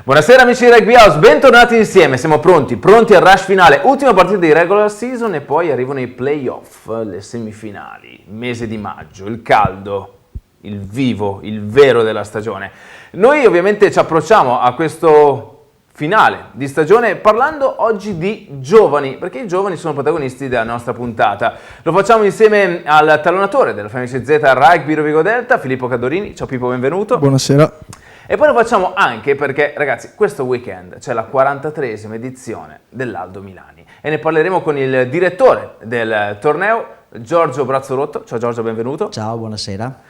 Buonasera amici di Rugby House, bentornati insieme, siamo pronti al rush finale, ultima partita di regular season e poi arrivano i playoff, le semifinali, mese di maggio, il caldo, il vivo, il vero della stagione. Noi ovviamente ci approcciamo a questo finale di stagione parlando oggi di giovani, perché i giovani sono protagonisti della nostra puntata. Lo facciamo insieme al talonatore della FMC Z Rugby Rovigo Delta, Filippo Cadorini. Ciao Pippo, benvenuto. Buonasera. E poi lo facciamo anche perché, ragazzi, questo weekend c'è la 43esima edizione dell'Aldo Milani e ne parleremo con il direttore del torneo, Giorgio Brazzorotto. Ciao Giorgio, benvenuto. Ciao, buonasera.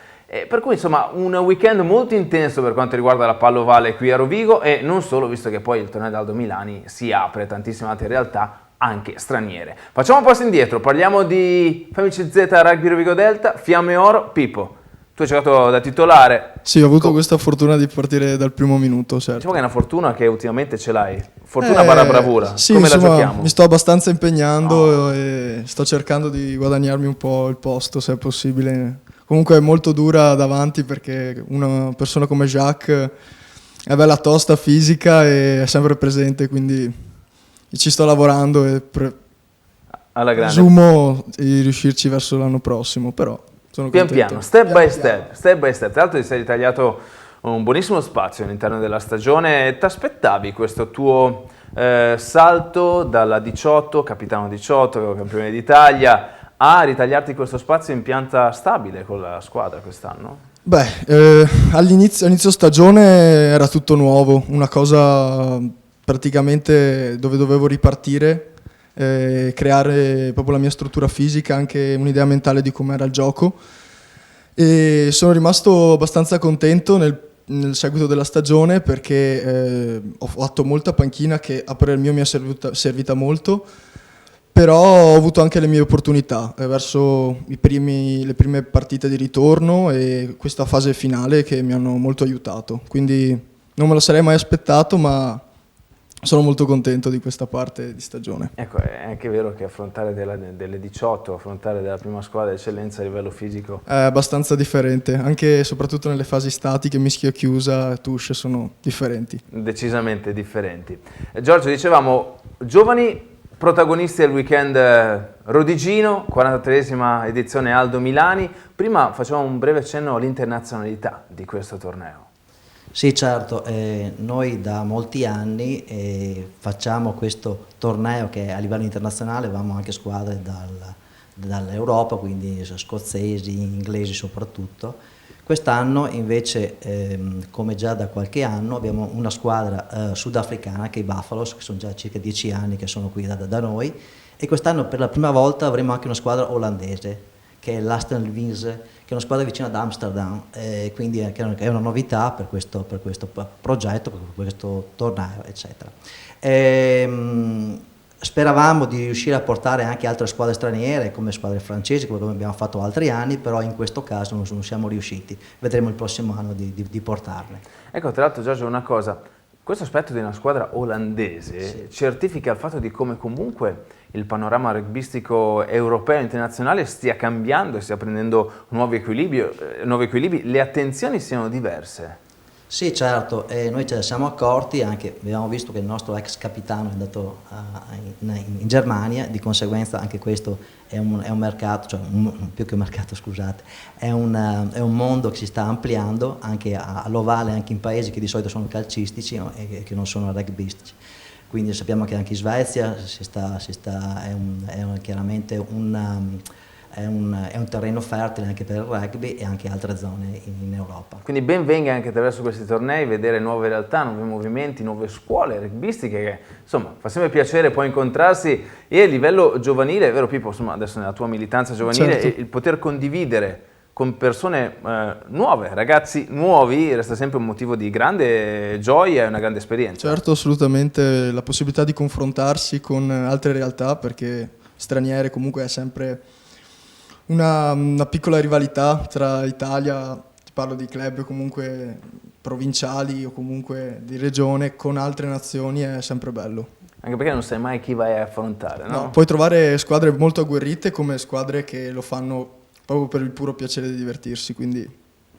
Per cui insomma un weekend molto intenso per quanto riguarda la pallovale qui a Rovigo e non solo, visto che poi il torneo dell'Aldo Milani si apre a tantissime altre realtà anche straniere. Facciamo un passo indietro, parliamo di FMC Z Rugby Rovigo Delta, Fiamme Oro. Pippo, tu hai giocato da titolare. Sì, ho avuto questa fortuna di partire dal primo minuto, certo. Diciamo che è una fortuna che ultimamente ce l'hai. Fortuna barra bravura. Sì, come insomma, la giochiamo? mi sto abbastanza impegnando e sto cercando di guadagnarmi un po' il posto, se è possibile. Comunque è molto dura davanti perché una persona come Jacques è bella tosta, fisica e è sempre presente, quindi ci sto lavorando e Alla grande. presumo di riuscirci verso l'anno prossimo, però sono Pian contento. piano, step by step. Tra l'altro ti sei ritagliato un buonissimo spazio all'interno della stagione. Ti aspettavi questo tuo salto dalla 18, capitano 18, campione d'Italia, a ritagliarti questo spazio in pianta stabile con la squadra quest'anno? Beh, all'inizio stagione era tutto nuovo, una cosa praticamente dove dovevo ripartire, creare proprio la mia struttura fisica, anche un'idea mentale di com'era il gioco, e sono rimasto abbastanza contento nel seguito della stagione perché ho fatto molta panchina che a parer mio mi è servita molto. Però ho avuto anche le mie opportunità verso le prime partite di ritorno e questa fase finale che mi hanno molto aiutato. Quindi non me lo sarei mai aspettato, ma sono molto contento di questa parte di stagione. Ecco, è anche vero che affrontare delle 18, affrontare della prima squadra d'eccellenza a livello fisico È abbastanza differente, anche e soprattutto nelle fasi statiche, mischio chiusa, touche sono differenti. decisamente differenti. Giorgio, dicevamo, giovani protagonisti del weekend rodigino, 43esima edizione Aldo Milani. Prima facciamo un breve accenno all'internazionalità di questo torneo. Sì, certo, noi da molti anni facciamo questo torneo che a livello internazionale avevamo anche squadre dall'Europa, quindi scozzesi, inglesi soprattutto. Quest'anno invece, come già da qualche anno, abbiamo una squadra sudafricana che è i Buffaloes, che sono già circa 10 anni che sono qui da noi, e quest'anno per la prima volta avremo anche una squadra olandese, che è l'Aston Wings, che è una squadra vicina ad Amsterdam, quindi è una novità per questo progetto, per questo torneo, eccetera. Speravamo di riuscire a portare anche altre squadre straniere, come squadre francesi, come abbiamo fatto altri anni, però in questo caso non siamo riusciti. Vedremo il prossimo anno di portarle. Ecco, tra l'altro Giorgio, una cosa, questo aspetto di una squadra olandese certifica il fatto di come comunque il panorama rugbistico europeo e internazionale stia cambiando e stia prendendo nuovi equilibri, le attenzioni siano diverse. Sì, certo, noi ce ne siamo accorti, anche abbiamo visto che il nostro ex capitano è andato in Germania, di conseguenza anche questo è un mercato, cioè più che un mercato, scusate, è un mondo che si sta ampliando anche all'ovale, anche in paesi che di solito sono calcistici, no? E che non sono rugbistici. Quindi sappiamo che anche in Svezia chiaramente è un terreno fertile anche per il rugby e anche altre zone in Europa. Quindi ben venga anche attraverso questi tornei vedere nuove realtà, nuovi movimenti, nuove scuole rugbistiche che insomma fa sempre piacere poi incontrarsi e a livello giovanile, è vero Pippo, insomma adesso nella tua militanza giovanile, certo, il poter condividere con persone nuove, ragazzi nuovi, resta sempre un motivo di grande gioia e una grande esperienza. Certo, assolutamente, la possibilità di confrontarsi con altre realtà, perché straniere comunque è sempre una piccola rivalità tra Italia, ti parlo di club comunque provinciali o comunque di regione, con altre nazioni è sempre bello. Anche perché non sai mai chi vai a affrontare, no? No, puoi trovare squadre molto agguerrite come squadre che lo fanno proprio per il puro piacere di divertirsi, quindi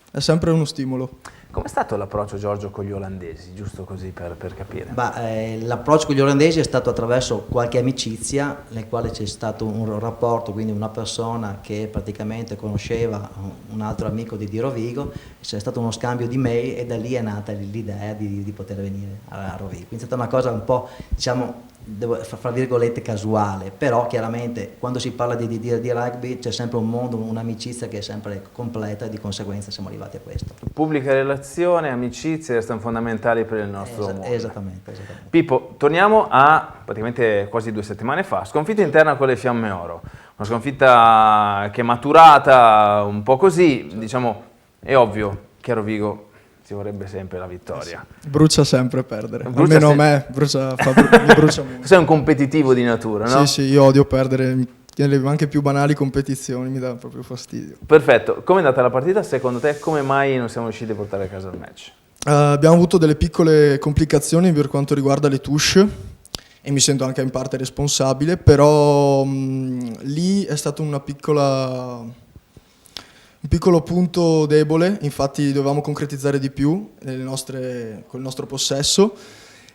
è sempre uno stimolo. Com'è stato l'approccio, Giorgio, con gli olandesi, giusto così per capire? L'approccio con gli olandesi è stato attraverso qualche amicizia, nel quale c'è stato un rapporto, quindi una persona che praticamente conosceva un altro amico di Rovigo, c'è stato uno scambio di mail e da lì è nata l'idea di poter venire a Rovigo. Quindi è stata una cosa un po', diciamo, fra virgolette casuale, però chiaramente quando si parla di rugby c'è sempre un mondo, un'amicizia che è sempre completa e di conseguenza siamo arrivati a questo. Pubblica relazione, amicizie restano fondamentali per il nostro mondo. Esattamente. Pippo, torniamo a praticamente quasi 2 settimane fa, sconfitta interna con le Fiamme Oro, una sconfitta che è maturata un po' così, diciamo, è ovvio che a Rovigo si vorrebbe sempre la vittoria. Brucia sempre perdere, Brucia almeno a me mi brucia molto. Sei un competitivo di natura, no? Sì, io odio perdere, nelle anche più banali competizioni mi dà proprio fastidio. Perfetto, come è andata la partita? Secondo te come mai non siamo riusciti a portare a casa il match? Abbiamo avuto delle piccole complicazioni per quanto riguarda le touche e mi sento anche in parte responsabile, però lì è stato un piccolo punto debole, infatti dovevamo concretizzare di più col il nostro possesso,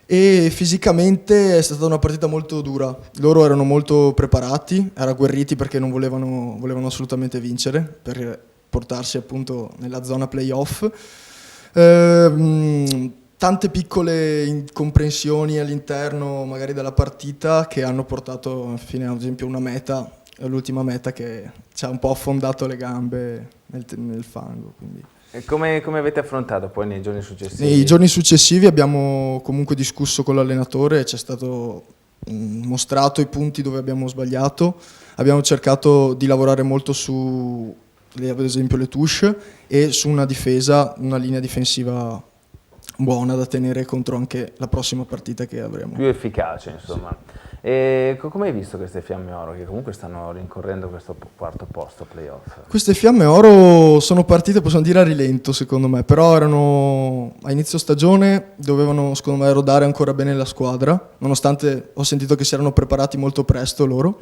e fisicamente è stata una partita molto dura. Loro erano molto preparati, erano agguerriti perché non volevano assolutamente vincere per portarsi appunto nella zona playoff. Tante piccole incomprensioni all'interno magari della partita che hanno portato fino ad esempio l'ultima meta che ci ha un po' affondato le gambe nel fango. Quindi. E come avete affrontato poi nei giorni successivi? Nei giorni successivi abbiamo comunque discusso con l'allenatore e ci è stato mostrato i punti dove abbiamo sbagliato. Abbiamo cercato di lavorare molto su, ad esempio, le touche e su una linea difensiva buona da tenere contro anche la prossima partita che avremo. Più efficace, insomma. Sì. E come hai visto queste Fiamme Oro che comunque stanno rincorrendo questo quarto posto playoff? Queste Fiamme Oro sono partite, possiamo dire, a rilento secondo me, però erano a inizio stagione, dovevano secondo me rodare ancora bene la squadra, nonostante ho sentito che si erano preparati molto presto loro.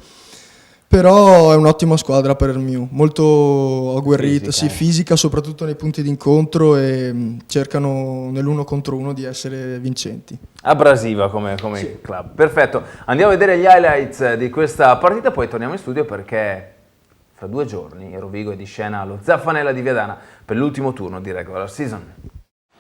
Però è un'ottima squadra per il mio, molto agguerrita, fisica soprattutto nei punti d'incontro e cercano nell'uno contro uno di essere vincenti. Abrasiva come sì. Club, perfetto. Andiamo a vedere gli highlights di questa partita, poi torniamo in studio perché fra 2 giorni Rovigo è di scena allo Zaffanella di Viadana per l'ultimo turno di regular season.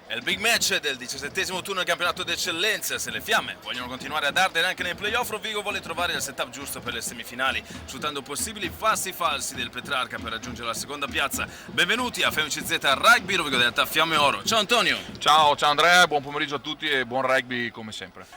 È il big match del 17° turno del campionato d'eccellenza. Se le Fiamme vogliono continuare ad ardere anche nei playoff, Rovigo vuole trovare il setup giusto per le semifinali, sfruttando possibili passi falsi del Petrarca per raggiungere la seconda piazza. Benvenuti a FMCZ Rugby, Rovigo della Fiamme Oro. Ciao Antonio. Ciao Andrea, buon pomeriggio a tutti e buon rugby come sempre.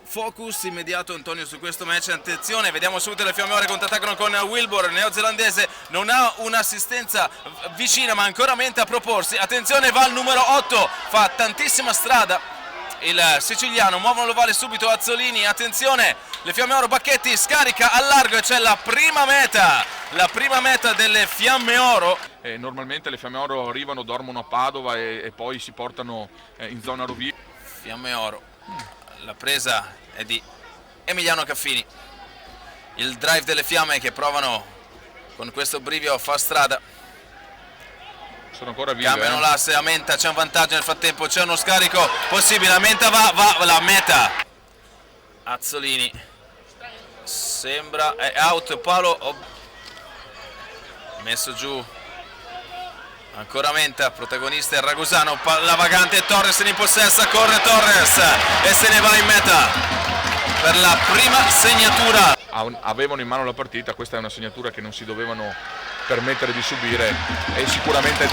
Focus immediato, Antonio, su questo match. Attenzione, vediamo subito le Fiamme Ore contrattaccano con Wilbur, neozelandese, non ha un'assistenza vicina ma ancora mente a proporsi. Attenzione, va al numero 8, fa tantissima strada il siciliano, muovono l'ovale subito Azzolini. Attenzione, le Fiamme Oro, Bacchetti scarica al largo e c'è la prima meta delle Fiamme Oro. Normalmente le Fiamme Oro arrivano, dormono a Padova e poi si portano in zona Rovigo. Fiamme Oro, la presa è di Emiliano Caffini, il drive delle Fiamme che provano con questo brivio a far strada. Sono ancora vive. Cambiano l'asse, Amenta, c'è un vantaggio nel frattempo, c'è uno scarico possibile, Amenta va la meta. Azzolini, sembra, è out, palo, messo giù. Ancora Menta, protagonista è Ragusano, la vagante Torres in possessa, corre Torres e se ne va in meta per la prima segnatura. Avevano in mano la partita, questa è una segnatura che non si dovevano permettere di subire e sicuramente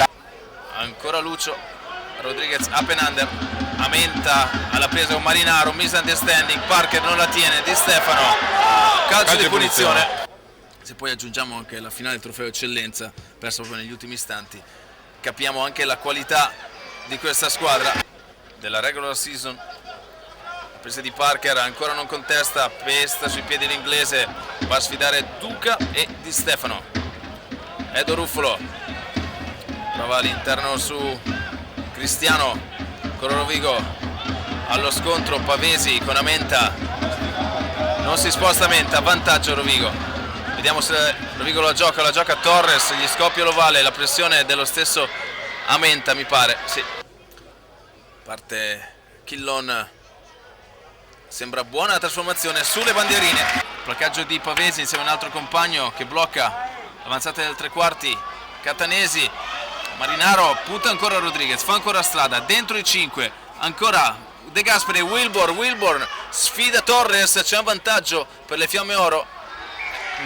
Ancora Lucio, Rodriguez up and under, Amenta alla presa con Marinaro, misunderstanding, Parker non la tiene, Di Stefano, calcio di punizione. Se poi aggiungiamo anche la finale del trofeo eccellenza persa proprio negli ultimi istanti, capiamo anche la qualità di questa squadra della regular season. La presa di Parker ancora non contesta, pesta sui piedi l'inglese, va a sfidare Duca e Di Stefano. Edo Ruffolo prova all'interno su Cristiano, con Rovigo allo scontro, Pavesi con Amenta, non si sposta Amenta, vantaggio Rovigo. Vediamo se Rovigo la gioca Torres, gli scoppia l'ovale, la pressione è dello stesso Amenta mi pare, sì. Parte Chillon, sembra buona la trasformazione sulle bandierine, placaggio di Pavesi insieme a un altro compagno che blocca l'avanzata del tre quarti. Catanesi, Marinaro punta ancora Rodriguez, fa ancora strada dentro i 5, ancora De Gasperi, Wilborn sfida Torres, c'è un vantaggio per le Fiamme Oro,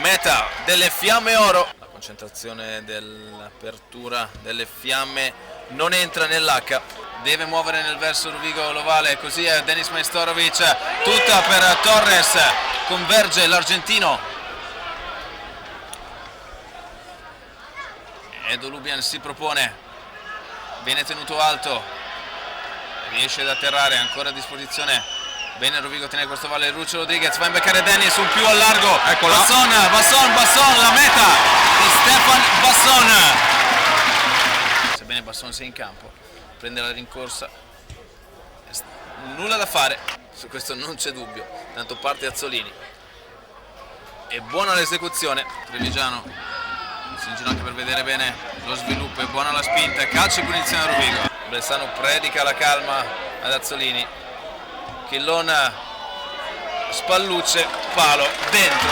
meta delle Fiamme Oro, la concentrazione dell'apertura delle Fiamme non entra nell'H, deve muovere nel verso Rovigo l'ovale, così è Denis Majstorovic, tutta per Torres, converge l'argentino. Edo Lubian si propone, viene tenuto alto, riesce ad atterrare, ancora a disposizione, bene Rovigo tiene questo valle, Lucio Rodriguez va a imbeccare Dennis, un più a largo, eccola. Basson, la meta di Stefan Basson, sebbene Basson sia in campo, prende la rincorsa, nulla da fare, su questo non c'è dubbio, tanto parte Azzolini, è buona l'esecuzione, Trevigiano si inginocchia per vedere bene lo sviluppo, è buona la spinta, calcio e punizione a Rovigo. Bressano predica la calma ad Azzolini, Chillon spallucce, palo, dentro,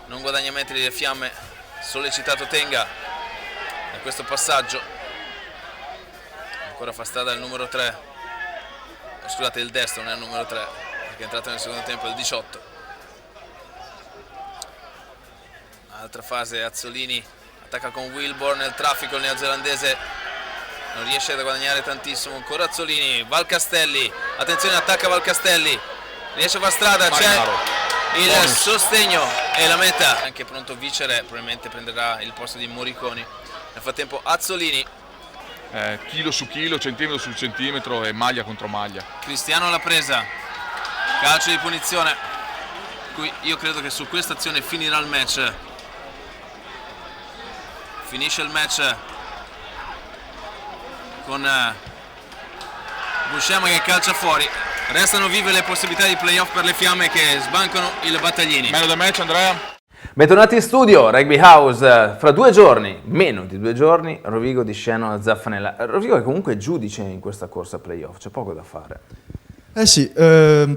non guadagna metri le Fiamme, sollecitato Tenga da questo passaggio, ancora fa strada il numero 3, scusate il destro non è il numero 3 perché è entrato nel secondo tempo il 18. Altra fase, Azzolini attacca con Wilborn, nel traffico il neozelandese non riesce a guadagnare tantissimo, ancora Azzolini, Valcastelli, attenzione attacca Valcastelli, riesce a far strada, Marinaro. c'è il sostegno e la meta, anche pronto a vincere, probabilmente prenderà il posto di Moriconi, nel frattempo Azzolini, chilo su chilo, centimetro su centimetro e maglia contro maglia. Cristiano l'ha presa, calcio di punizione, qui io credo che su questa azione finirà il match. Finisce il match con Buscema che calcia fuori. Restano vive le possibilità di playoff per le Fiamme che sbancano il Battaglini. Meno del match, Andrea? Bentornati in studio, Rugby House. Fra 2 giorni, meno di 2 giorni, Rovigo di Sceno a Zaffanella. Rovigo è comunque giudice in questa corsa playoff, c'è poco da fare. Sì,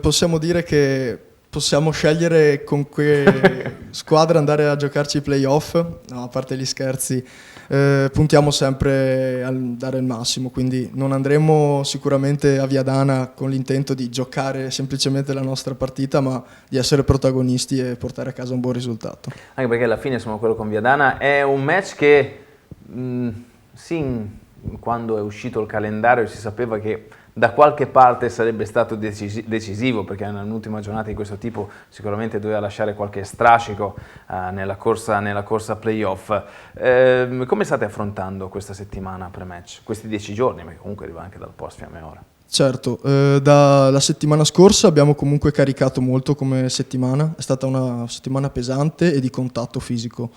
possiamo dire che possiamo scegliere con che squadra andare a giocarci i playoff, no, a parte gli scherzi, puntiamo sempre a dare il massimo, quindi non andremo sicuramente a Viadana con l'intento di giocare semplicemente la nostra partita, ma di essere protagonisti e portare a casa un buon risultato. Anche perché alla fine, insomma, quello con Viadana è un match che quando è uscito il calendario si sapeva che da qualche parte sarebbe stato decisivo, perché nell'ultima giornata di questo tipo sicuramente doveva lasciare qualche strascico nella corsa playoff. Come state affrontando questa settimana pre-match? Questi 10 giorni, perché comunque arriva anche dal post Fiamme Oro. Certo, dalla settimana scorsa abbiamo comunque caricato molto come settimana, è stata una settimana pesante e di contatto fisico.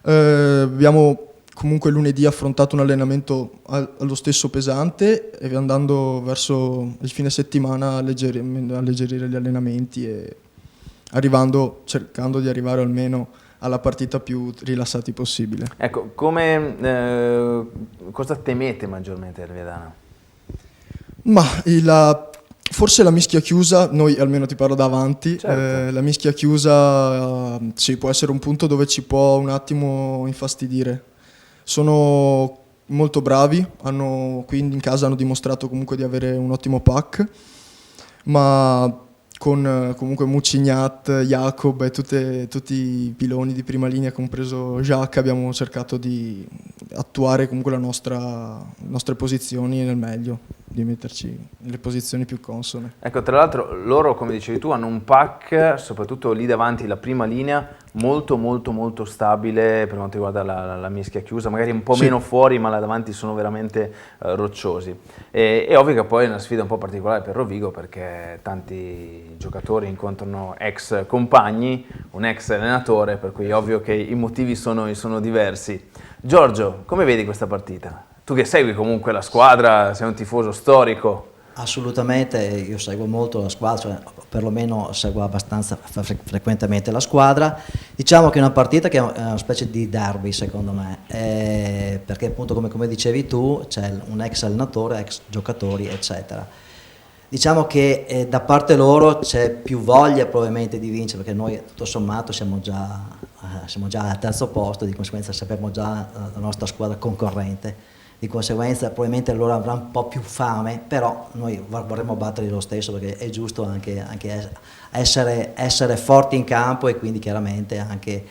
Abbiamo comunque lunedì affrontato un allenamento allo stesso pesante e andando verso il fine settimana a alleggerire gli allenamenti e cercando di arrivare almeno alla partita più rilassati possibile. Ecco, cosa temete maggiormente del Viadana? Ma forse la mischia chiusa, noi almeno ti parlo da avanti, certo. La mischia chiusa sì, può essere un punto dove ci può un attimo infastidire. Sono molto bravi, quindi in casa hanno dimostrato comunque di avere un ottimo pack, ma con comunque Mucignat, Jacob e tutti i piloni di prima linea, compreso Jacques, abbiamo cercato di attuare comunque le nostre posizioni nel meglio, di metterci nelle posizioni più consone. Ecco, tra l'altro loro, come dicevi tu, hanno un pack, soprattutto lì davanti, la prima linea, molto stabile per quanto riguarda la mischia chiusa, magari un po' sì, meno fuori, ma là davanti sono veramente rocciosi. È ovvio che poi è una sfida un po' particolare per Rovigo, perché tanti giocatori incontrano ex compagni, un ex allenatore, per cui è ovvio che i motivi sono diversi. Giorgio, come vedi questa partita? Tu che segui comunque la squadra, sei un tifoso storico. Assolutamente, io seguo molto la squadra, cioè perlomeno seguo abbastanza frequentemente la squadra. Diciamo che è una partita che è una specie di derby secondo me, perché appunto come dicevi tu c'è un ex allenatore, ex giocatori eccetera. Diciamo che da parte loro c'è più voglia probabilmente di vincere, perché noi tutto sommato siamo già al terzo posto, di conseguenza sappiamo già la nostra squadra concorrente. Di conseguenza probabilmente loro avranno un po' più fame, però noi vorremmo batterli lo stesso, perché è giusto anche essere forti in campo e quindi chiaramente anche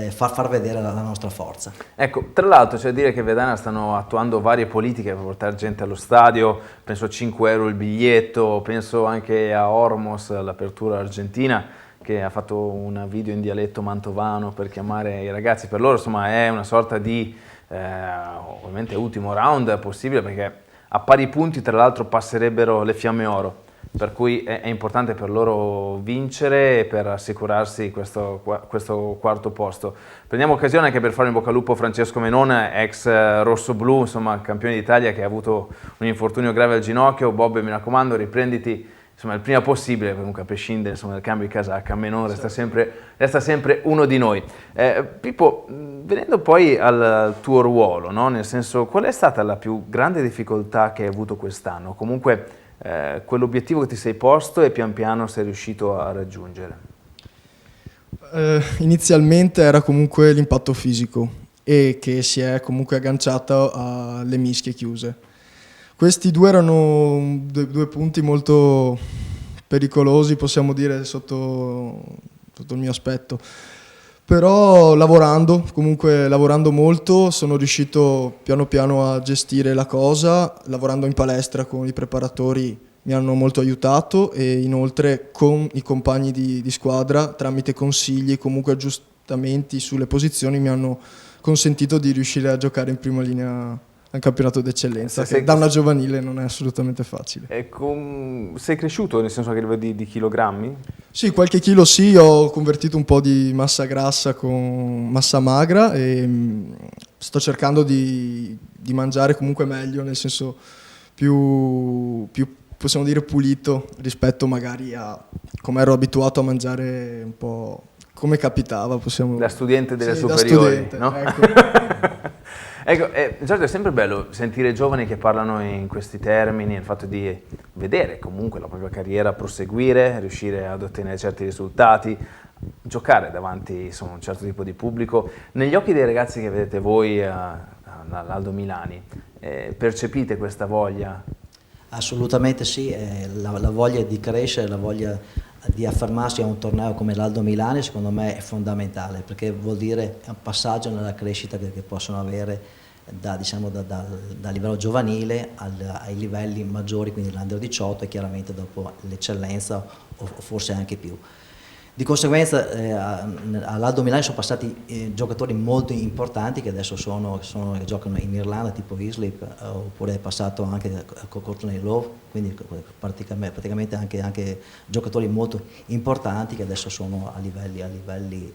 far vedere la nostra forza. Ecco, tra l'altro c'è da dire che Vedana stanno attuando varie politiche per portare gente allo stadio, penso a 5 euro il biglietto, penso anche a Ormos, l'apertura argentina, che ha fatto un video in dialetto mantovano per chiamare i ragazzi. Per loro insomma è una sorta di ovviamente ultimo round possibile, perché a pari punti tra l'altro passerebbero le Fiamme Oro, per cui è importante per loro vincere per assicurarsi questo quarto posto. Prendiamo occasione anche per fare in bocca al lupo Francesco Menone, ex rossoblu, insomma campione d'Italia, che ha avuto un infortunio grave al ginocchio. Bob, mi raccomando, riprenditi insomma il prima possibile, comunque a prescindere insomma, dal cambio di casacca, Menone resta sempre uno di noi. Pippo, venendo poi al tuo ruolo, no? Nel senso, qual è stata la più grande difficoltà che hai avuto quest'anno? Comunque quell'obiettivo che ti sei posto e pian piano sei riuscito a raggiungere? Inizialmente era comunque l'impatto fisico e che si è comunque agganciato alle mischie chiuse. Questi due erano due punti molto pericolosi, possiamo dire, sotto il mio aspetto. Però lavorando molto, sono riuscito piano piano a gestire la cosa. Lavorando in palestra con i preparatori mi hanno molto aiutato, e inoltre con i compagni di squadra, tramite consigli e comunque aggiustamenti sulle posizioni, mi hanno consentito di riuscire a giocare in prima linea al campionato d'eccellenza, che da una giovanile non è assolutamente facile. Sei cresciuto nel senso, che a livello di chilogrammi? Sì, qualche chilo sì, ho convertito un po' di massa grassa con massa magra, e sto cercando di mangiare comunque meglio, nel senso più possiamo dire pulito rispetto magari a come ero abituato a mangiare, un po' come capitava, possiamo... Da studente delle sì, superiori, da studente, no? Ecco. Ecco, Giorgio, è sempre bello sentire giovani che parlano in questi termini, il fatto di vedere comunque la propria carriera proseguire, riuscire ad ottenere certi risultati, giocare davanti insomma, a un certo tipo di pubblico. Negli occhi dei ragazzi che vedete voi all'Aldo Milani, percepite questa voglia? Assolutamente sì, la voglia di crescere, la voglia di affermarsi a un torneo come l'Aldo Milani secondo me è fondamentale, perché vuol dire è un passaggio nella crescita che possono avere da livello giovanile ai livelli maggiori, quindi l'Under 18 e chiaramente dopo l'eccellenza o forse anche più. Di conseguenza all'Aldo Milani sono passati giocatori molto importanti che adesso che giocano in Irlanda, tipo Islip, oppure è passato anche Courtney Love, quindi praticamente anche giocatori molto importanti che adesso sono a livelli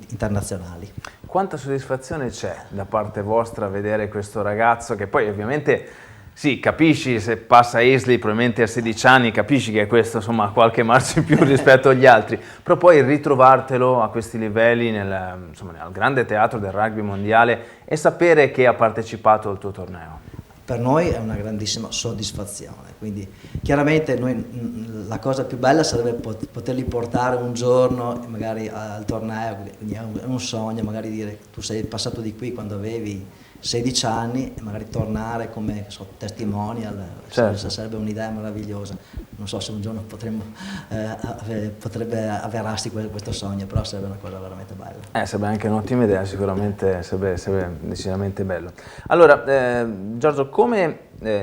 internazionali. Quanta soddisfazione c'è da parte vostra vedere questo ragazzo, che poi ovviamente sì, capisci, se passa Isley probabilmente a 16 anni, capisci che questo insomma ha qualche marcia in più rispetto agli altri, però poi ritrovartelo a questi livelli nel grande teatro del rugby mondiale e sapere che ha partecipato al tuo torneo. Per noi è una grandissima soddisfazione, quindi chiaramente noi, la cosa più bella sarebbe poterli portare un giorno magari al torneo, quindi è un sogno magari dire tu sei passato di qui quando avevi 16 anni e magari tornare come testimonial, certo. Sarebbe un'idea meravigliosa. Non so se un giorno potrebbe avverarsi questo sogno, però sarebbe una cosa veramente bella. Sarebbe anche un'ottima idea, sicuramente sarebbe decisamente bello. Allora, Giorgio, come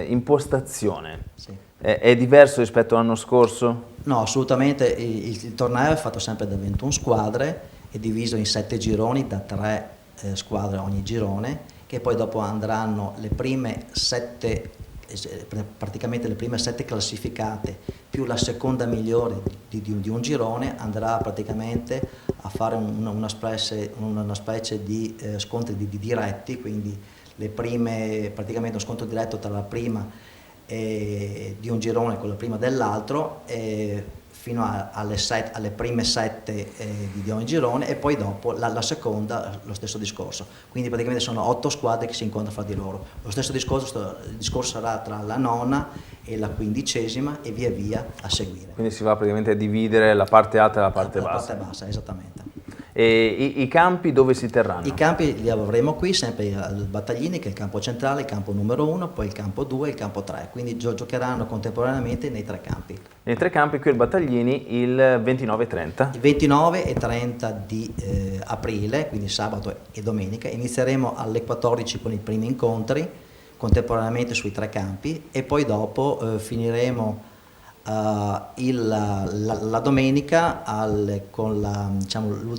impostazione sì. È diverso rispetto all'anno scorso? No, assolutamente. Il torneo è fatto sempre da 21 squadre, è diviso in 7 gironi, da 3 squadre ogni girone, che poi dopo andranno praticamente le prime 7 classificate più la seconda migliore di un girone andrà praticamente a fare una specie di scontri diretti, quindi praticamente un scontro diretto tra la prima di un girone, quello prima dell'altro, fino alle prime 7 di ogni girone, e poi dopo la seconda lo stesso discorso. Quindi praticamente sono 8 squadre che si incontrano fra di loro. Lo stesso discorso sarà tra la nona e la 15ª e via via a seguire. Quindi si va praticamente a dividere la parte alta e la parte bassa. La parte bassa, esattamente. E i campi dove si terranno? I campi li avremo qui, sempre al Battaglini, che è il campo centrale, il campo numero 1, poi il campo 2 e il campo 3. Quindi giocheranno contemporaneamente nei 3 campi. Nei 3 campi qui al Battaglini il 29 e 30? Il 29 e 30 di aprile, quindi sabato e domenica, inizieremo alle 14 con i primi incontri, contemporaneamente sui 3 campi, e poi dopo finiremo la domenica con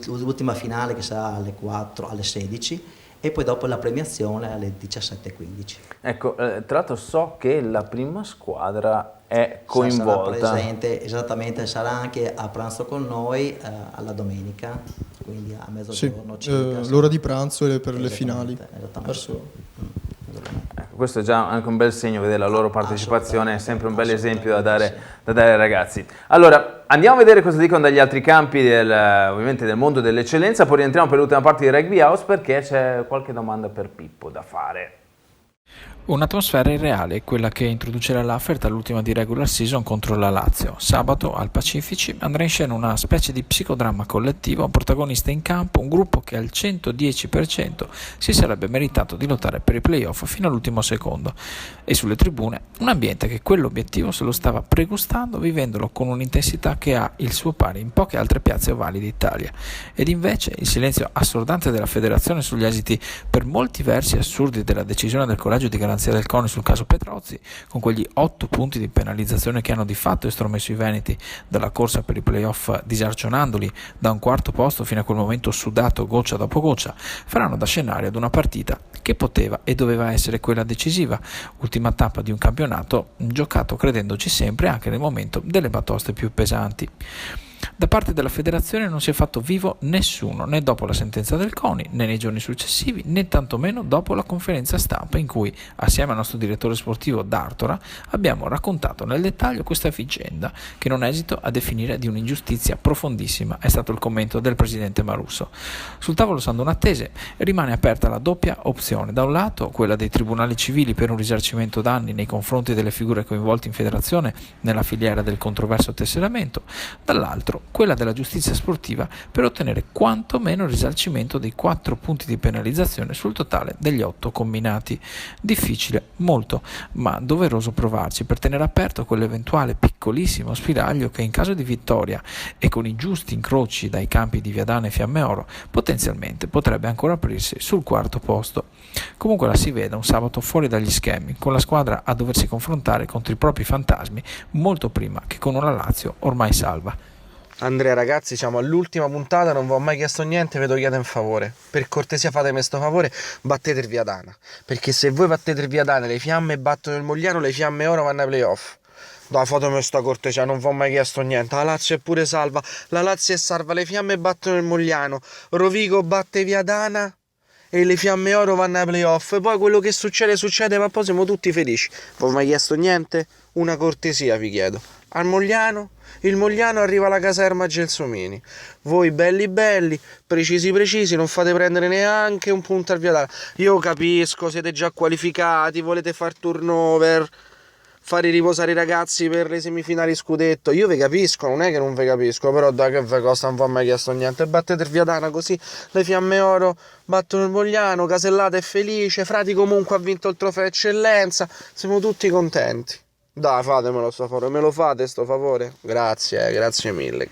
l'ultima finale, che sarà alle 4, alle 16, e poi dopo la premiazione alle 17:15. Ecco, tra l'altro so che la prima squadra è coinvolta. Sarà presente, esattamente, sarà anche a pranzo con noi alla domenica, quindi a mezzogiorno circa. L'ora di pranzo per le finali. Esattamente. Ecco, questo è già anche un bel segno, vedere la loro partecipazione, è sempre un bel esempio da dare ai ragazzi. Allora, andiamo a vedere cosa dicono dagli altri campi ovviamente del mondo dell'eccellenza, poi rientriamo per l'ultima parte di Rugby House, perché c'è qualche domanda per Pippo da fare. Un'atmosfera irreale è quella che introducerà l'Affert all'ultima di regular season contro la Lazio. Sabato al Pacifici andrà in scena una specie di psicodramma collettivo, protagonista in campo un gruppo che al 110% si sarebbe meritato di lottare per i playoff fino all'ultimo secondo, e sulle tribune un ambiente che quell'obiettivo se lo stava pregustando, vivendolo con un'intensità che ha il suo pari in poche altre piazze ovali d'Italia. Ed invece il silenzio assordante della federazione sugli esiti per molti versi assurdi della decisione del collegio di garanzia del CONI sul caso Petrozzi, con quegli 8 punti di penalizzazione che hanno di fatto estromesso i veneti dalla corsa per i playoff, disarcionandoli da un quarto posto fino a quel momento sudato goccia dopo goccia, faranno da scenario ad una partita che poteva e doveva essere quella decisiva, ultima tappa di un campionato giocato credendoci sempre anche nel momento delle batoste più pesanti. Da parte della federazione non si è fatto vivo nessuno, né dopo la sentenza del CONI, né nei giorni successivi, né tantomeno dopo la conferenza stampa in cui, assieme al nostro direttore sportivo D'Artora, abbiamo raccontato nel dettaglio questa vicenda, che non esito a definire di un'ingiustizia profondissima, è stato il commento del presidente Marusso. Sul tavolo stando un'attese, rimane aperta la doppia opzione, da un lato quella dei tribunali civili per un risarcimento danni nei confronti delle figure coinvolte in federazione nella filiera del controverso tesseramento, dall'altro quella della giustizia sportiva per ottenere quantomeno il risarcimento dei 4 punti di penalizzazione sul totale degli 8 combinati. Difficile, molto, ma doveroso provarci per tenere aperto quell'eventuale piccolissimo spiraglio che in caso di vittoria e con i giusti incroci dai campi di Viadana e Fiammeoro potenzialmente potrebbe ancora aprirsi sul quarto posto. Comunque la si veda un sabato fuori dagli schemi, con la squadra a doversi confrontare contro i propri fantasmi molto prima che con una Lazio ormai salva. Andrea, ragazzi, siamo all'ultima puntata, non vi ho mai chiesto niente, vi devo chiedere un favore. Per cortesia fatemi sto favore, battete il Viadana, perché se voi battete il Viadana, le fiamme battono il Mogliano, le fiamme ora vanno ai playoff. Dai, fatemi sta cortesia, non vi ho mai chiesto niente. La Lazio è pure salva, la Lazio è salva, le fiamme battono il Mogliano, Rovigo batte Viadana e le fiamme oro vanno ai playoff. E poi quello che succede, ma poi siamo tutti felici. Vi ho mai chiesto niente? Una cortesia vi chiedo. Al Mogliano, il Mogliano arriva alla caserma Gelsomini. Voi belli, precisi, non fate prendere neanche un punto al Viadana. Io capisco, siete già qualificati, volete far turnover, fare riposare i ragazzi per le semifinali scudetto. Io vi capisco, non è che non vi capisco, però dai, che ve costa, non vi ho mai chiesto niente. Battete il Viadana, così le fiamme oro battono il Mogliano, Casellata è felice, Frati comunque ha vinto il trofeo eccellenza, siamo tutti contenti. Dai, fatemelo sto favore, me lo fate sto favore? Grazie mille.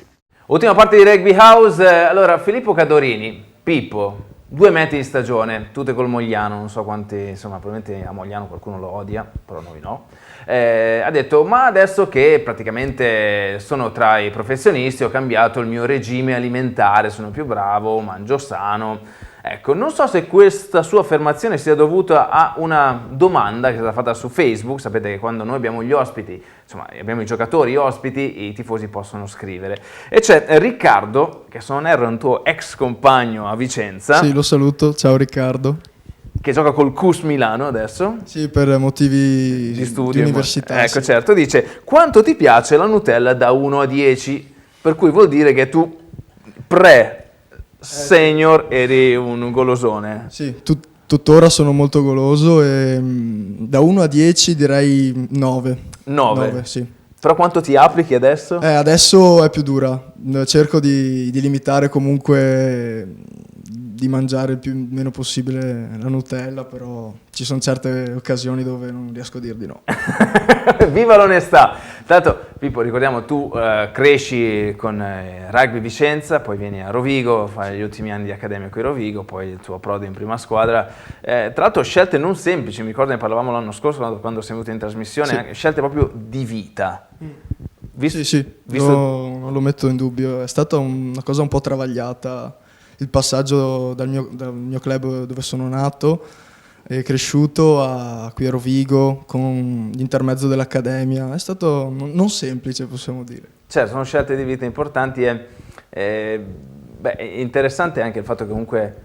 Ultima parte di Rugby House. Allora, Filippo Cadorini, Pippo, 2 metri di stagione, tutte col Mogliano, non so quanti, insomma, probabilmente a Mogliano qualcuno lo odia, però noi no. Ha detto, ma adesso che praticamente sono tra i professionisti ho cambiato il mio regime alimentare, sono più bravo, mangio sano. Ecco, non so se questa sua affermazione sia dovuta a una domanda che è stata fatta su Facebook. Sapete che quando noi abbiamo gli ospiti, insomma abbiamo i giocatori ospiti, i tifosi possono scrivere. E c'è Riccardo, che se non erro è un tuo ex compagno a Vicenza. Sì, lo saluto, ciao Riccardo. che gioca col CUS Milano adesso, Sì, per motivi di studio. di università. Ecco, sì. certo, dice: quanto ti piace la Nutella da 1 a 10? Per cui vuol dire che tu pre-senior eri un golosone. Sì, tuttora sono molto goloso e da 1 a 10 direi 9. 9. Sì. Però quanto ti applichi adesso? Adesso è più dura, cerco di limitare comunque, di mangiare il meno possibile la Nutella, però ci sono certe occasioni dove non riesco a dir di no. Viva l'onestà! Tanto, Pippo, ricordiamo, tu cresci con Rugby Vicenza, poi vieni a Rovigo, fai gli ultimi anni di accademia qui a Rovigo, poi il tuo approdo in prima squadra. Tra l'altro scelte non semplici, mi ricordo ne parlavamo l'anno scorso quando sei venuto in trasmissione, Sì. anche scelte proprio di vita. Sì, non lo metto in dubbio, è stata una cosa un po' travagliata il passaggio dal mio club dove sono nato e cresciuto qui a Rovigo con l'intermezzo dell'accademia, è stato non semplice, possiamo dire. Certo, sono scelte di vita importanti e è interessante anche il fatto che comunque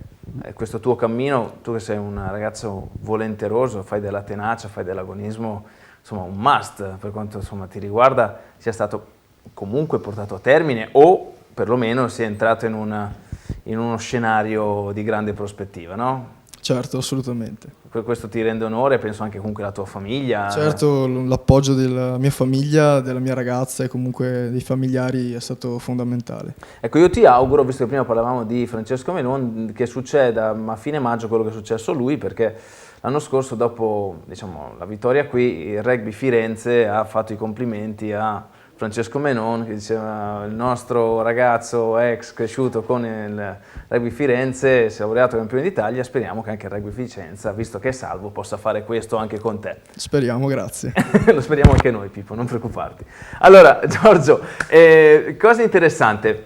questo tuo cammino, tu che sei un ragazzo volenteroso, fai della tenacia, fai dell'agonismo, insomma un must per quanto insomma, ti riguarda, sia stato comunque portato a termine o perlomeno sia entrato in uno scenario di grande prospettiva, no? Certo, assolutamente. Questo ti rende onore, penso anche comunque la tua famiglia. Certo, l'appoggio della mia famiglia, della mia ragazza e comunque dei familiari è stato fondamentale. Ecco, io ti auguro, visto che prima parlavamo di Francesco Menon, che succeda a fine maggio quello che è successo a lui, perché l'anno scorso, dopo diciamo, la vittoria qui, il Rugby Firenze ha fatto i complimenti a Francesco Menon, che diceva il nostro ragazzo ex cresciuto con il Rugby Firenze si è laureato campione d'Italia, speriamo che anche il Rugby Vicenza, visto che è salvo, possa fare questo anche con te. Speriamo, grazie. Lo speriamo anche noi, Pippo, non preoccuparti. Allora, Giorgio, cosa interessante,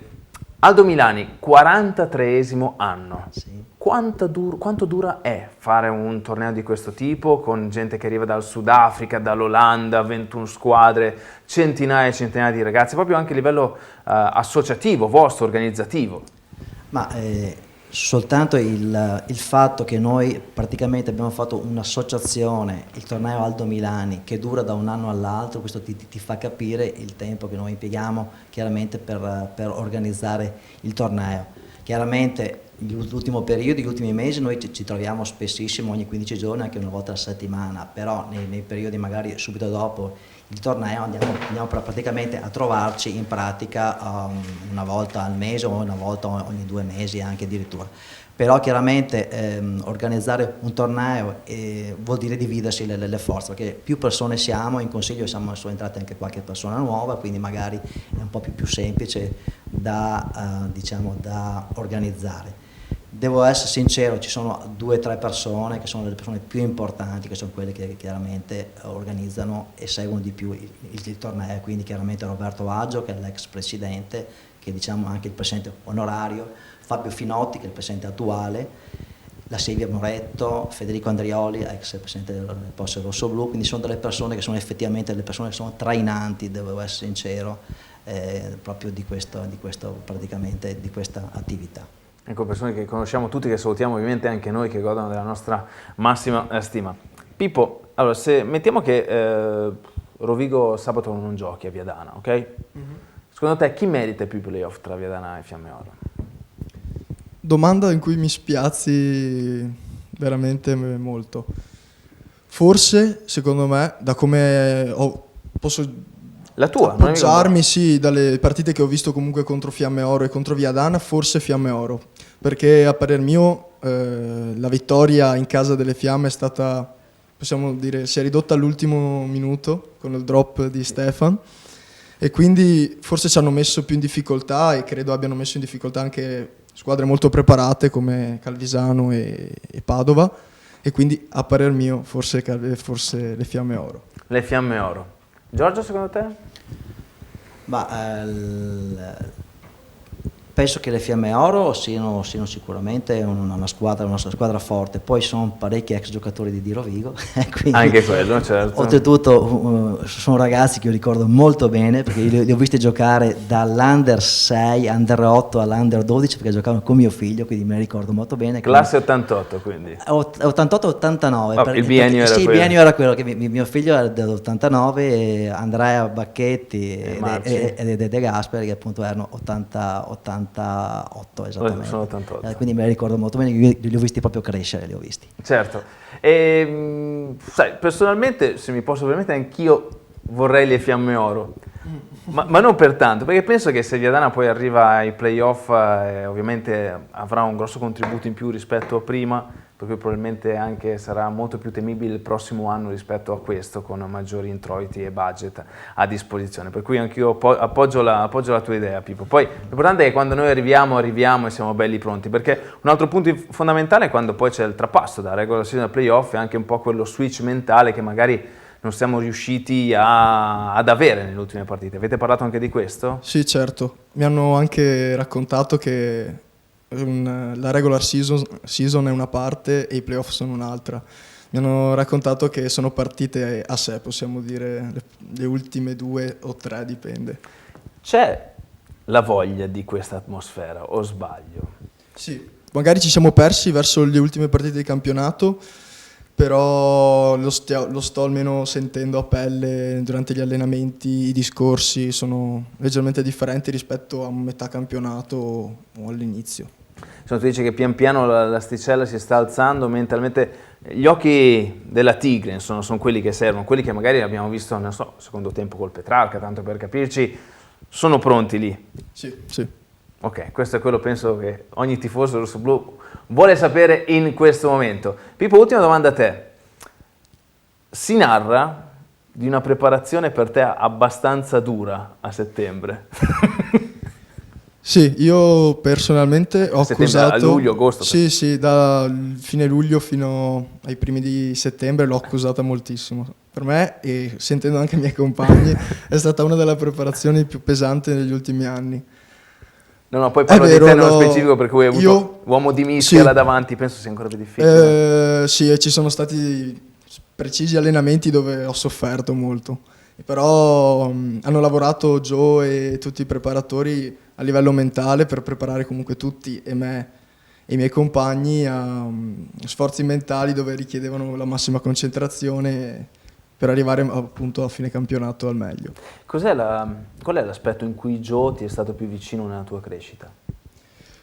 Aldo Milani, 43esimo anno. Sì. Quanto dura è fare un torneo di questo tipo con gente che arriva dal Sudafrica, dall'Olanda, 21 squadre, centinaia e centinaia di ragazzi, proprio anche a livello associativo, vostro, organizzativo? Ma soltanto il fatto che noi praticamente abbiamo fatto un'associazione, il torneo Aldo Milani, che dura da un anno all'altro, questo ti fa capire il tempo che noi impieghiamo chiaramente per organizzare il torneo. Chiaramente l'ultimo periodo, gli ultimi mesi noi ci troviamo spessissimo, ogni 15 giorni, anche una volta alla settimana, però nei periodi magari subito dopo il torneo andiamo praticamente a trovarci in pratica una volta al mese o una volta ogni 2 mesi anche addirittura. Però chiaramente organizzare un torneo vuol dire dividersi le forze, perché più persone siamo, in consiglio sono entrate anche qualche persona nuova, quindi magari è un po' più semplice da organizzare. Devo essere sincero, ci sono 2 o 3 persone che sono le persone più importanti, che sono quelle che chiaramente organizzano e seguono di più il torneo, quindi chiaramente Roberto Aggio, che è l'ex presidente, che diciamo anche il presidente onorario, Fabio Finotti, che è il presidente attuale, la Silvia Moretto, Federico Andrioli, ex presidente del Posse Rosso Blu, quindi sono delle persone che sono effettivamente delle persone che sono trainanti, devo essere sincero, proprio di questa attività. Ecco, persone che conosciamo tutti, che salutiamo ovviamente anche noi, che godono della nostra massima stima. Pippo, allora, se mettiamo che Rovigo sabato non giochi a Viadana, ok? Mm-hmm. Secondo te chi merita più playoff tra Viadana e Fiamme Oro? Domanda in cui mi spiazzi veramente molto. Forse, secondo me, da come posso la tua, appoggiarmi, sì, dalle partite che ho visto comunque contro Fiamme Oro e contro Viadana, forse Fiamme Oro, perché a parer mio la vittoria in casa delle Fiamme è stata, possiamo dire, si è ridotta all'ultimo minuto con il drop di Stefan e quindi forse ci hanno messo più in difficoltà e credo abbiano messo in difficoltà anche squadre molto preparate come Calvisano e Padova e quindi a parer mio forse le Fiamme Oro. Le Fiamme Oro. Giorgio, secondo te? Ma Penso che le Fiamme Oro siano sicuramente una squadra forte, poi sono parecchi ex giocatori di Rovigo, quindi Anche quello, certo. oltretutto sono ragazzi che io ricordo molto bene, perché li ho visti giocare dall'Under 6, Under 8 all'Under 12, perché giocavano con mio figlio, quindi me ne ricordo molto bene. Classe 88 quindi. 88-89. Il biennio era sì, quello. il biennio era quello, che mio figlio era dell'89, Andrea Bacchetti e De Gasperi che appunto erano 88 esattamente. Sono 88. Quindi me li ricordo molto bene, li ho visti proprio crescere, li ho visti. Certo. Sai, personalmente, se mi posso permettere, anch'io vorrei le Fiamme Oro. Ma non per tanto, perché penso che se Viadana poi arriva ai playoff ovviamente avrà un grosso contributo in più rispetto a prima, per cui probabilmente anche sarà molto più temibile il prossimo anno rispetto a questo, con maggiori introiti e budget a disposizione. Per cui anch'io appoggio la tua idea, Pippo. Poi l'importante è che quando noi arriviamo e siamo belli pronti, perché un altro punto fondamentale è quando poi c'è il trapasso da regular season al playoff, è anche un po' quello switch mentale che magari non siamo riusciti ad avere nelle ultime partite. Avete parlato anche di questo? Sì, certo. Mi hanno anche raccontato che la regular season è una parte e i playoff sono un'altra. Mi hanno raccontato che sono partite a sé, possiamo dire, le ultime 2 o 3, dipende. C'è la voglia di questa atmosfera, o sbaglio? Sì, magari ci siamo persi verso le ultime partite di campionato, però lo sto almeno sentendo a pelle durante gli allenamenti. I discorsi sono leggermente differenti rispetto a metà campionato o all'inizio. Tu dici che pian piano l'asticella si sta alzando mentalmente. Gli occhi della tigre sono quelli che servono, quelli che magari abbiamo visto nel secondo tempo col Petrarca, tanto per capirci, sono pronti lì. Sì. Ok, questo è quello penso che ogni tifoso rossoblu vuole sapere in questo momento. Pippo, ultima domanda a te. Si narra di una preparazione per te abbastanza dura a settembre? Sì, io personalmente ho accusato... A luglio, agosto? Sì, da fine luglio fino ai primi di settembre l'ho accusata moltissimo. Per me, e sentendo anche i miei compagni, è stata una delle preparazioni più pesanti negli ultimi anni. No, poi parlo di te nello specifico perché hai avuto uomo di mischia là davanti, penso sia ancora più difficile. Sì, e ci sono stati precisi allenamenti dove ho sofferto molto. Però hanno lavorato Joe e tutti i preparatori a livello mentale per preparare comunque tutti e me e i miei compagni a sforzi mentali dove richiedevano la massima concentrazione per arrivare appunto a fine campionato al meglio. Qual è l'aspetto in cui Joe ti è stato più vicino nella tua crescita?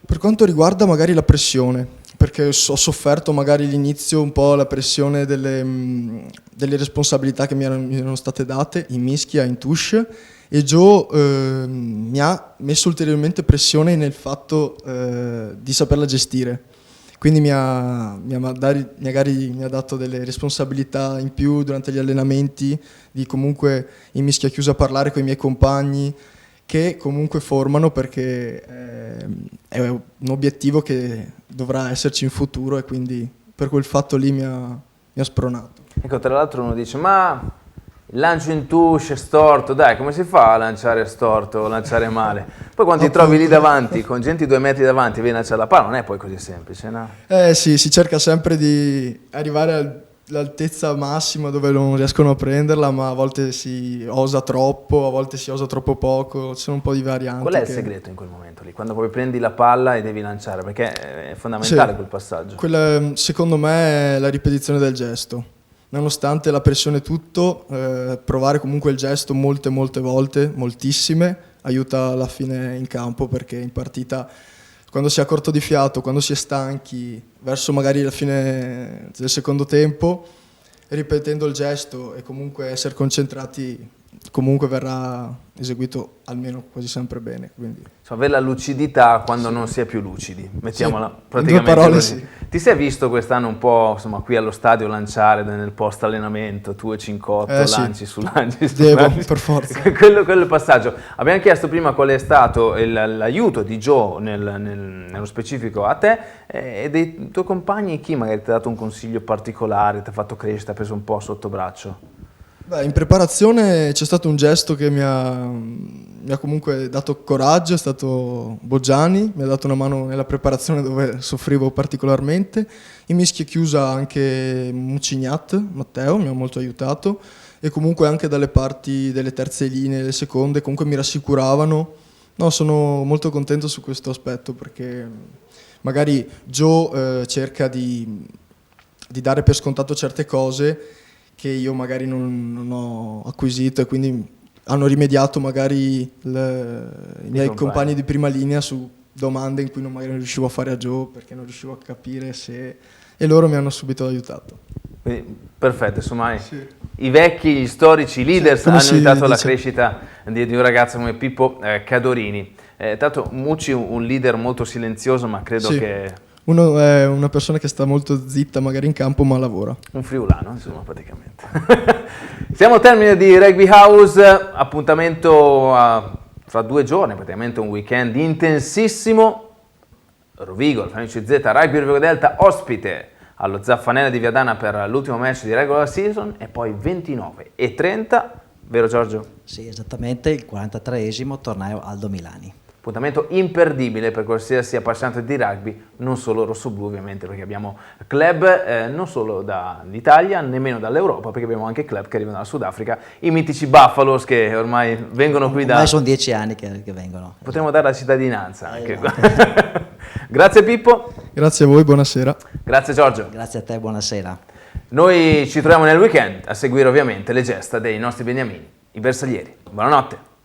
Per quanto riguarda magari la pressione, perché ho sofferto magari all'inizio un po' la pressione delle responsabilità che mi erano state date in mischia, in touche, e Joe mi ha messo ulteriormente pressione nel fatto di saperla gestire. Quindi mi ha dato delle responsabilità in più durante gli allenamenti, di comunque in mischia chiusa parlare con i miei compagni, che comunque formano, perché è un obiettivo che dovrà esserci in futuro, e quindi per quel fatto lì mi ha spronato. Ecco, tra l'altro uno dice, ma il lancio in touche è storto, dai, come si fa a lanciare storto o lanciare male? Poi quando ti trovi lì davanti, con gente 2 metri davanti, vieni a lanciare la palla, non è poi così semplice, no? Sì, si cerca sempre di arrivare all'altezza massima dove non riescono a prenderla, ma a volte si osa troppo, a volte si osa troppo poco, ci sono un po' di varianti. Qual è il segreto in quel momento lì, quando poi prendi la palla e devi lanciare, perché è fondamentale quel passaggio? Quella, secondo me, è la ripetizione del gesto. Nonostante la pressione e tutto, provare comunque il gesto molte volte, moltissime, aiuta alla fine in campo, perché in partita, quando si è a corto di fiato, quando si è stanchi, verso magari la fine del secondo tempo, ripetendo il gesto e comunque essere concentrati, comunque verrà eseguito almeno quasi sempre bene. Quindi. Avere la lucidità quando non si è più lucidi, mettiamola praticamente in 2 parole così. sì. Ti sei visto quest'anno un po', insomma, qui allo stadio lanciare nel post allenamento, 2-5-8, lanci su lanci su Devo, lanci. per forza. quello è il passaggio. Abbiamo chiesto prima qual è stato l'aiuto di Joe nello specifico a te e dei tuoi compagni, chi magari ti ha dato un consiglio particolare, ti ha fatto crescere, ti ha preso un po' sotto braccio? Beh, in preparazione c'è stato un gesto che mi ha comunque dato coraggio, è stato Boggiani, mi ha dato una mano nella preparazione dove soffrivo particolarmente. In mischia chiusa anche Mucignat, Matteo, mi ha molto aiutato, e comunque anche dalle parti delle terze linee, le seconde, comunque mi rassicuravano. No, sono molto contento su questo aspetto perché magari Joe cerca di dare per scontato certe cose che io magari non ho acquisito, e quindi hanno rimediato magari i miei compagni di prima linea su domande in cui magari non riuscivo a fare a Joe perché non riuscivo a capire se... e loro mi hanno subito aiutato. Quindi, perfetto, insomma, i vecchi, gli storici, i leaders hanno aiutato alla crescita di un ragazzo come Pippo Cadorini. Tanto Mucci è un leader molto silenzioso, ma credo che... Uno è una persona che sta molto zitta magari in campo, ma lavora. Un friulano, insomma, praticamente. Siamo al termine di Rugby House, appuntamento fra 2 giorni, praticamente un weekend intensissimo. Rovigo, il Fenice Z, Rugby Rovigo Delta, ospite allo Zaffanella di Viadana per l'ultimo match di regular season, e poi 29 e 30, vero Giorgio? Sì, esattamente, il 43esimo torneo Aldo Milani. Appuntamento imperdibile per qualsiasi appassionato di rugby, non solo rossoblu ovviamente, perché abbiamo club non solo dall'Italia, nemmeno dall'Europa, perché abbiamo anche club che arrivano dal Sudafrica, i mitici Buffalos che ormai vengono qui Ormai sono 10 anni che vengono. Potremmo dare la cittadinanza anche. Grazie Pippo. Grazie a voi, buonasera. Grazie Giorgio. Grazie a te, buonasera. Noi ci troviamo nel weekend a seguire ovviamente le gesta dei nostri beniamini, i bersaglieri. Buonanotte.